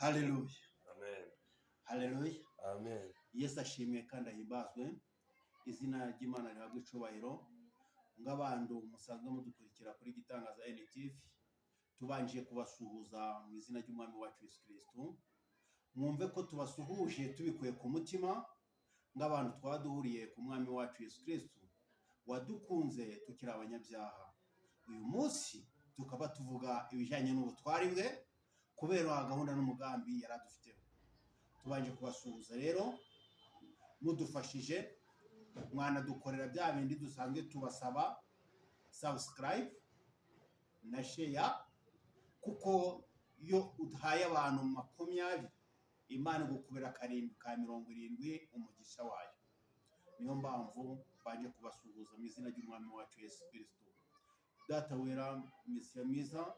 Haleluya. Amen. Haleluya. Amen. Yesu ashimwe kandi ahimbazwe. Izina ry'Imana rihabwa icubahiro. Ng'abantu musanzwe mudukurikira kuri Gitangaza NTV, tubanje kubasuhuza mu izina ry'Umwami wacu Yesu Kristo. Mwumve ko tubasuhuje tubikuye ku mutima, ng'abantu twaduhuriye ku Mwami wacu Yesu Kristo wadukunze tukiri abanyabyaha. Uyu munsi tukaba tuvuga ibijyanye n'ubutwari bwe kubera gahunda n'umugambi yaradufiteho. Tubanje kubasuhuza rero, mudufashije mwana dukorera bya bindi dusanzwe tubasaba subscribe na share, kuko iyo uhaye abantu 20 Imana igukubira 70 umugisha wayo. Niyo mpamvu baje kubasuhuza mu izina ry'Umwami wacu Yesu Kristo. Data wera, misiya mwiza,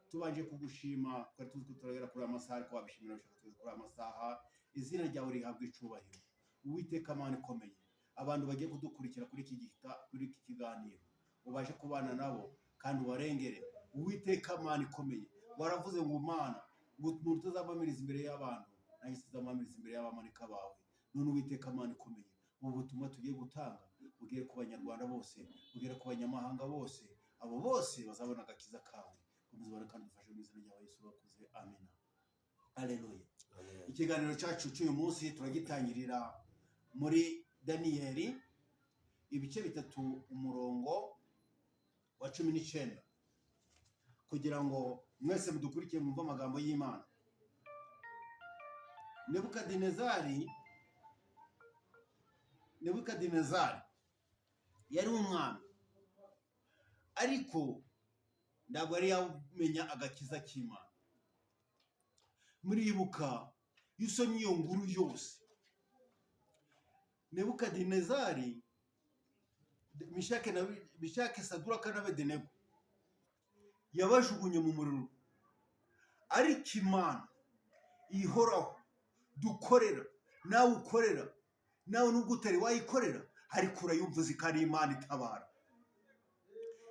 tubanje kugushima ko tuzi turagera kuri amasaha, ariko wabishimira ushaka kuri amasaha. Izina ryawe rihabwa icubahiro. Uwiteka Mana ikomeye, abantu bagiye kudukurikira kuri iki kiganiro, ubaje kubana nabo kandi ubarengere. Uwiteka Mana ikomeye, waravuze ngo Mana, umuntu utazamamiriza imbere y'abantu nahise uzamamiriza imbere y'abamarayika bawe. None Uwiteka Mana ikomeye, ubu butumwa tugiye gutanga bugere ku banyarwanda bose, bugere ku banyamahanga bose, abo bose bazabona agakiza kawe. Komeza ubane kandi dufashe mu izina rya Yesu wakuze. Amen. Haleluya. Ikiganiro cyacu cy'uyu munsi turagitangirira muri Daniyeli ibice 3 umurongo wa 19, kugira ngo mwese mudukurikiye mwumve amagambo y'Imana. Nebukadinezari yari umwami, ariko ntabwo yari yamenya agakiza k'Imana. Muribuka yusomye iyo nguru yose, Nebukadinezari, Mishake, Saduraka na Abedenego yabajugunye mu muriro. Ariko Imana ihoraho dukorera, nawe ukorera, nawe nubwo utari wayikorera, ariko urayumva uzi ko ari Imana itabara.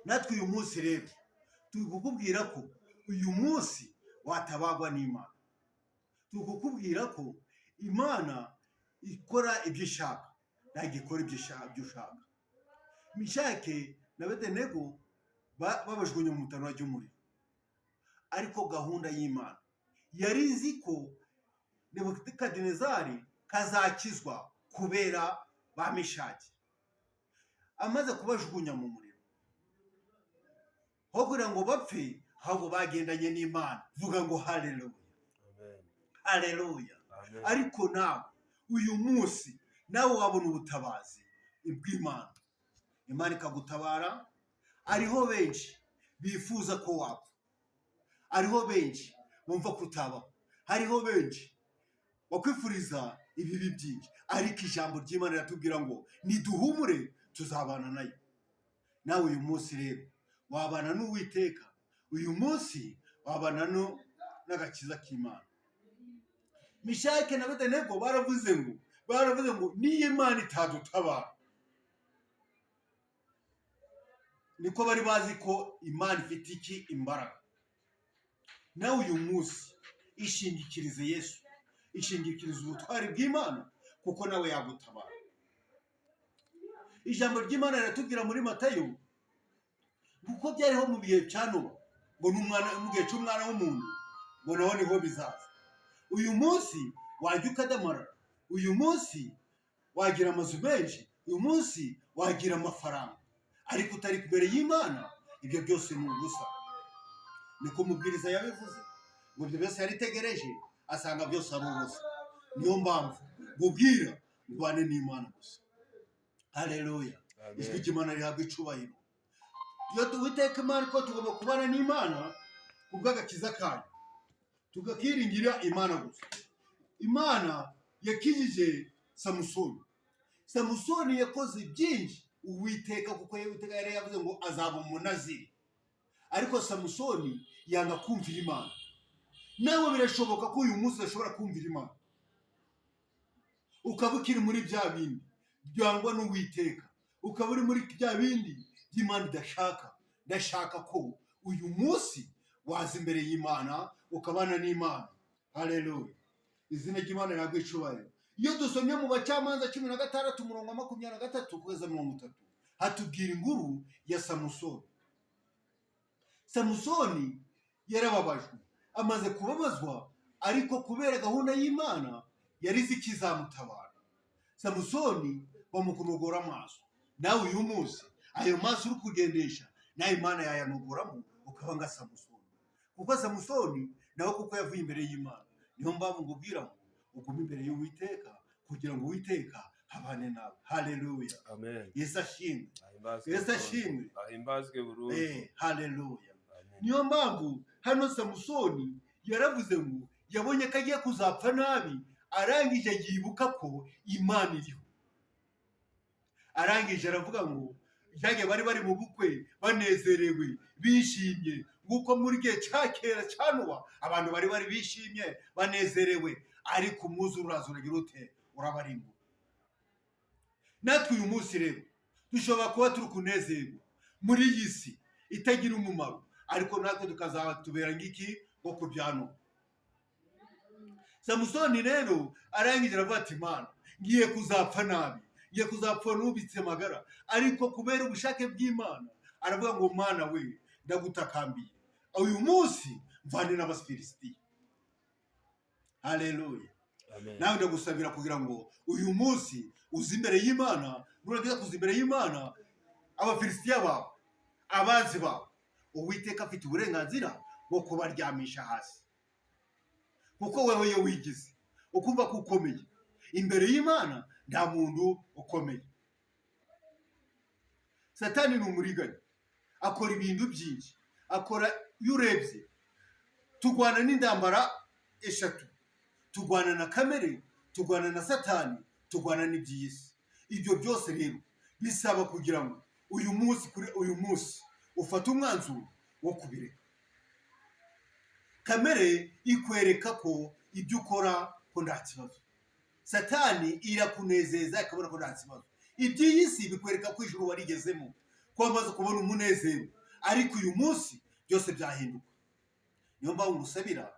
Natwe uyu munsi rero turi kukubwira ko uyu munsi watabagwa n'Imana. Turi kukubwira ko Imana ikora ibyo ishaka, ntabwo ikora ibyo ushaka. Mishake na Abedenego babajugunye mu itanura ry'umuriro, ariko gahunda y'Imana yari izi ko Nebukadinezari kazakizwa kubera ba Mishake. Amaze kubajugunya mu muriro, aho kugira ngo bapfe, ahubwo bagendanye n'Imana. Vuga ngo haleluya. Haleluya. Ariko nawe uyu munsi nawe wabona ubutabazi bw'Imana, Imana ikagutabara. Ariho benshi bifuza ko wapfa, ariho benshi bumva kutabaho, hariho benshi bakwifuriza ibibi byinshi, ariko ijambo ry'Imana riratubwira ngo niduhumure tuzabana nayo. Nawe uyu munsi rero wabana n'Uwiteka, uyu munsi wabana n'agakiza k'Imana. Mishake na Abedenego baravuze ngo niyo Imana itadutabara. Niko bari bazi ko Imana ifite iki? Imbaraga. Nawe uyu munsi ishingikirize Yesu, ishingikirize ubutwari bw'Imana, kuko nawe yagutabara. Ijambo ry'Imana riratubwira muri Matayo kuko byariho mu bihe cya Nowa, ngo mu gihe cy'umwana w'umuntu, ngo naho niho bizaza. Uyu munsi wajya ukadamarara, uyu munsi wagira amazu menshi, uyu munsi wagira amafaranga, ariko utari imbere y'Imana, ibyo byose ni ubusa. Niko umubwiriza yabivuze, ngo ibyo byose yaritegereje asanga byose ari ubusa. Niyo mpamvu mubwira ubane n'Imana gusa. Haleluya. Ijwi ry'Imana rihabwa icubahiro. Iyo Uwiteka Imana ko tugomba kubana n'Imana kubw'agakiza kayo, tugakiringira Imana gusa. Imana yakijije Samusoni yakoze byinshi Uwiteka, kuko Uwiteka yari yavuze ngo azaba umunaziri, ariko Samusoni yanga kumvira Imana. Nawe birashoboka ko uyu munsi udashobora kumvira Imana, ukaba ukiri muri bya bindi byangwa n'Uwiteka, ukaba uri muri bya bindi by'Imana idashaka. Ndashaka ko uyu munsi waza imbere y'Imana ukabana n'Imana, Haleluya. Izina ry'Imana rihabwe icyubahiro. Iyo dusomye mu Bacamanza 16 umurongo wa 23 kugeza 30 hatubwira inkuru ya Samusoni. Samusoni yarababajwe, amaze kubabazwa, ariko kubera gahunda y'Imana yarizi kizamutabara. Samusoni bamukunogora amaso. Nawe uyu munsi ayo maso uri kugendesha na Imana yayanogoramo ukaba nga Samusoni. Kuko Samusoni nawe kuko yavuye imbere y'Imana, niyo mpamvu ngubwira ngo ugume imbere y'Uwiteka kugira ngo Uwiteka habane nawe. Haleluya. Amen. Yesu ashimwe. Yesu ashimwe. Ahimbazwe burundu. Haleluya. Niyo mpamvu hano Samusoni yaravuze ngo yabonye ko agiye kuzapfa nabi, arangije yibuka ko Imana iriho. Arangije aravuga ngo byagiye bari mu bukwe banezerewe bishimye, nguko muri gihe cya kera cya Nowa abantu bari bishimye banezerewe, ariko umwuzure uraza uragira ute? Urabarimbura. Natwe uyu munsi rero dushobora kuba turi kunezerwa muri iyi si itagira umumaro, ariko natwe tukazatubera ngiki ngo kubyano. Samusoni rero arangije aravuga ati Imana, ngiye kuzapfa nabi, ngiye kuzapfa nubitse magara, ariko kubera ubushake bw'Imana aravuga ngo Mana we ndagutakambiye, uyu munsi mvane n'Abafilisitiya. Haleluya. Nawe ndagusabira kugira ngo uyu munsi uzi imbere y'Imana, nuragiza kuza imbere y'Imana, Abafilisitiya bawe, abanzi bawe, Uwiteka afite uburenganzira bwo kubaryamisha hasi. Kuko wewe iyo wigize ukumva ko ukomeye imbere y'Imana, nta muntu ukomeye. Satani ni umuriganya, akora ibintu byinshi, akora yurebye. Tugwana n'indambara eshatu: tugwana na kamere, tugwana na Satani, tugwana n'iby'isi. Ibyo byose rero bisaba kugira ngo uyu munsi ufate umwanzuro wo kubireka. Kamere ikwereka ko ibyo ukora ko nta kibazo. Satani irakunezeza ikabona ko nta kibazo. Iby'isi bikwereka ko ijuru warigezemo, ko wamaze kubona umunezero, ariko uyu munsi byose byahinduka. Niyo mpamvu ngusabira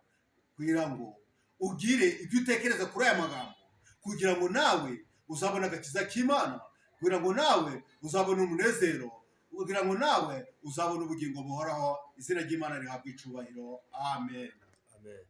kugira ngo ugire ibyo utekereza kuri aya magambo, kugira ngo nawe uzabona agakiza k'Imana, kugira ngo nawe uzabona umunezero, kugira ngo nawe uzabona ubugingo buhoraho. Izina ry'Imana rihabwe icyubahiro. Amen. Amen.